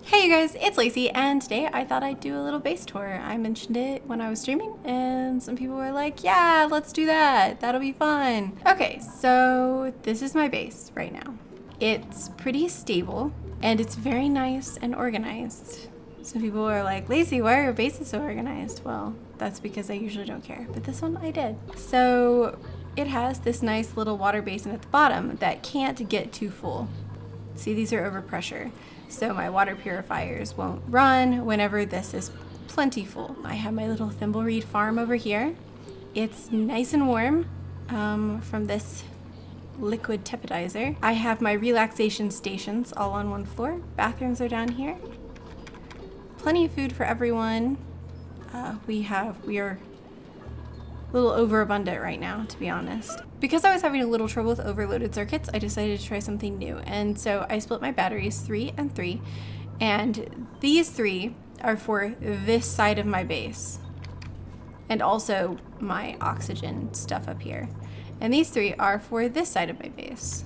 Hey you guys, it's Lacy, and today I thought I'd do a little base tour. I mentioned it when I was streaming, and some people were like, yeah, let's do that. That'll be fun. Okay, so this is my base right now. It's pretty stable, and it's very nice and organized. Some people were like, Lacy, why are your bases so organized? Well, that's because I usually don't care, but this one I did. So it has this nice little water basin at the bottom that can't get too full. See, these are overpressure, so my water purifiers won't run whenever this is plentiful. I have my little thimbleweed farm over here. It's nice and warm from this liquid tepidizer. I have my relaxation stations all on one floor. Bathrooms are down here. Plenty of food for everyone. We are a little overabundant right now, to be honest. Because I was having a little trouble with overloaded circuits, I decided to try something new. And so I split my batteries 3 and 3, and these 3 are for this side of my base, and also my oxygen stuff up here. And these 3 are for this side of my base,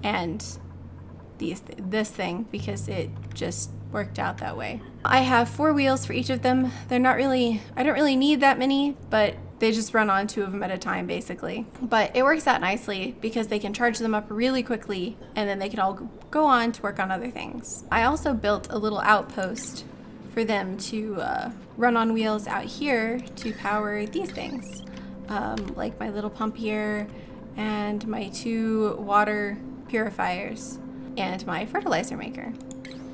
and this thing, because it just worked out that way. I have 4 wheels for each of them. I don't really need that many, but they just run on 2 of them at a time basically. But it works out nicely because they can charge them up really quickly, and then they can all go on to work on other things. I also built a little outpost for them to run on wheels out here to power these things. Like my little pump here, and my 2 water purifiers, and my fertilizer maker.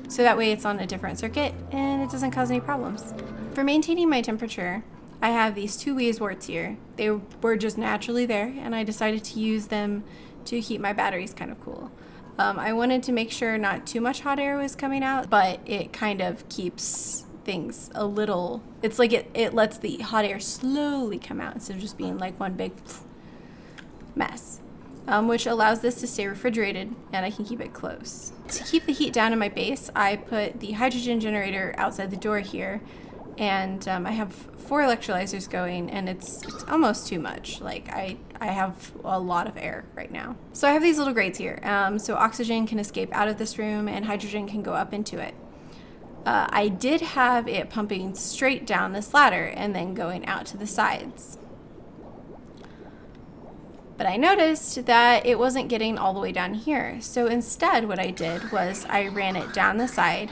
So that way it's on a different circuit and it doesn't cause any problems. For maintaining my temperature, I have these 2 Weiswarts here. They were just naturally there, and I decided to use them to keep my batteries kind of cool. I wanted to make sure not too much hot air was coming out, but it kind of keeps things a little, it's like it lets the hot air slowly come out instead of just being like one big mess. Which allows this to stay refrigerated, and I can keep it close. To keep the heat down in my base, I put the hydrogen generator outside the door here, and I have 4 electrolyzers going, and it's almost too much. Like I have a lot of air right now. So I have these little grates here, so oxygen can escape out of this room and hydrogen can go up into it. I did have it pumping straight down this ladder and then going out to the sides. But I noticed that it wasn't getting all the way down here. So instead what I did was I ran it down the side,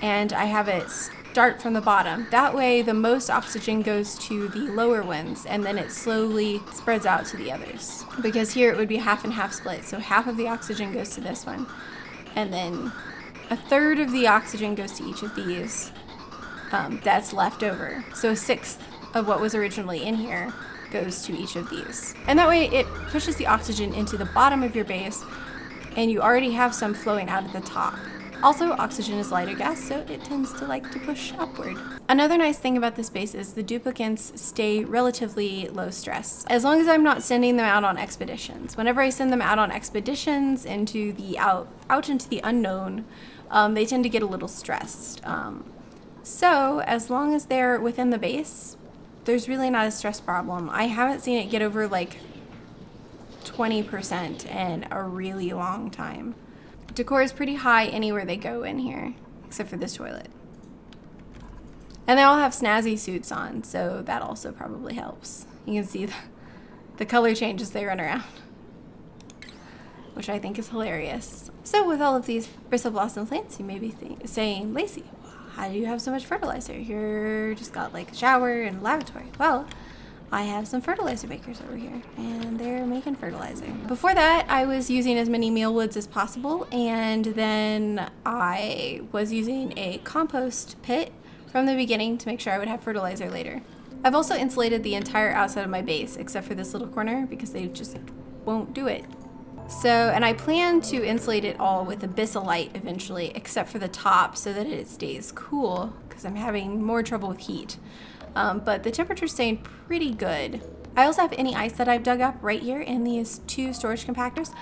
and I have it start from the bottom. That way the most oxygen goes to the lower ones, and then it slowly spreads out to the others. Because here it would be half and half split. So half of the oxygen goes to this one, and then a third of the oxygen goes to each of these that's left over. So 1/6 of what was originally in here goes to each of these. And that way it pushes the oxygen into the bottom of your base, and you already have some flowing out at the top. Also, oxygen is lighter gas, so it tends to like to push upward. Another nice thing about this base is the duplicants stay relatively low stress, as long as I'm not sending them out on expeditions. Whenever I send them out on expeditions into the out into the unknown, they tend to get a little stressed. So as long as they're within the base, there's really not a stress problem. I haven't seen it get over like 20% in a really long time. Decor is pretty high anywhere they go in here, except for this toilet. And they all have snazzy suits on, so that also probably helps. You can see the color change as they run around, which I think is hilarious. So with all of these bristle blossom plants, you may be saying, Lacy, how do you have so much fertilizer? You're just got like a shower and lavatory. Well, I have some fertilizer makers over here, and they're making fertilizer. Before that, I was using as many mealwoods as possible, and then I was using a compost pit from the beginning to make sure I would have fertilizer later. I've also insulated the entire outside of my base, except for this little corner, because they just won't do it. So, and I plan to insulate it all with abyssallite eventually, except for the top, so that it stays cool, because I'm having more trouble with heat. But the temperature's staying pretty good. I also have any ice that I've dug up right here in these 2 storage compactors,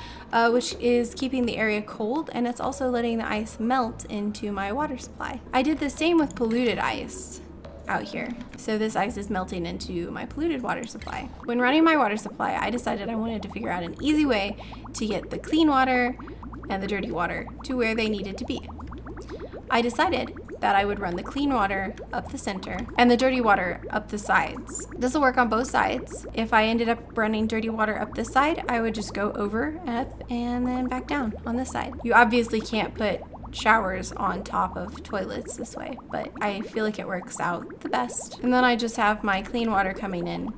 which is keeping the area cold, and it's also letting the ice melt into my water supply. I did the same with polluted ice out here. So this ice is melting into my polluted water supply. When running my water supply, I decided I wanted to figure out an easy way to get the clean water and the dirty water to where they needed to be. I decided that I would run the clean water up the center and the dirty water up the sides. This will work on both sides. If I ended up running dirty water up this side, I would just go over, up, and then back down on this side. You obviously can't put showers on top of toilets this way, but I feel like it works out the best. And then I just have my clean water coming in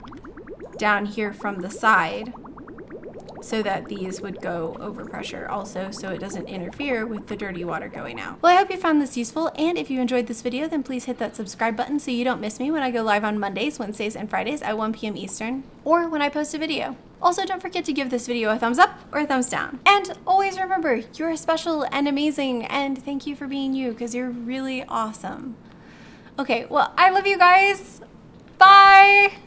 down here from the side, so that these would go over pressure also, so it doesn't interfere with the dirty water going out. Well, I hope you found this useful, and if you enjoyed this video, then please hit that subscribe button so you don't miss me when I go live on Mondays, Wednesdays, and Fridays at 1 p.m. Eastern, or when I post a video. Also, don't forget to give this video a thumbs up or a thumbs down. And always remember, you're special and amazing, and thank you for being you, because you're really awesome. Okay, well, I love you guys. Bye!